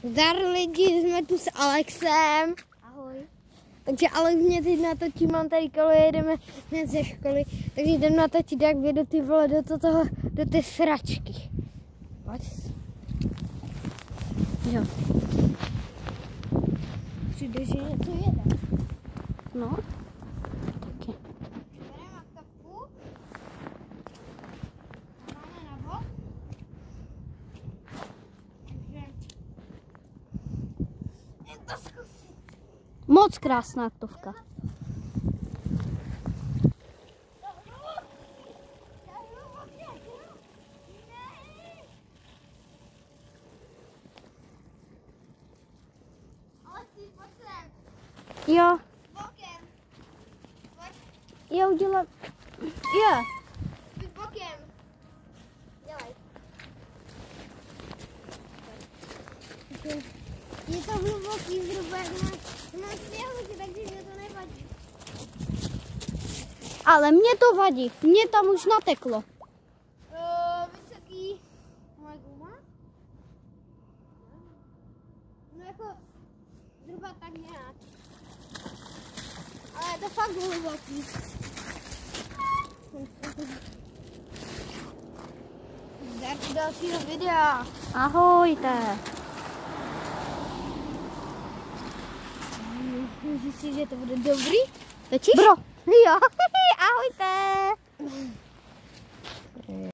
Zdar lidi, jsme tu s Alexem. Ahoj. Takže Alex mě teď natočí, mám tady kolo, jedeme hned ze školy. Takže jdem natočit, jak vědu ty vole do té sračky. Pojď. Jo. Přijde, že to jede. No. Okay. Bereme aktovku. Máme na bok. Takže je to zkusit. Moc krásná aktovka. Jo. Bokem. Já udělám. Jo. Pojď bokem. Dělej. Je to hluboký zhruba, na sněhu, takže mě to nevadí. Ale mě to vadí, mě tam už nateklo. Vysoký. Moje guma? No jako zhruba tak nějak. Ale je to fakt hluboký. Zdar do dalšího videa. Ahojte. Myslíš si, že to bude dobrý? Točíš? Bro. Jo. Ahojte.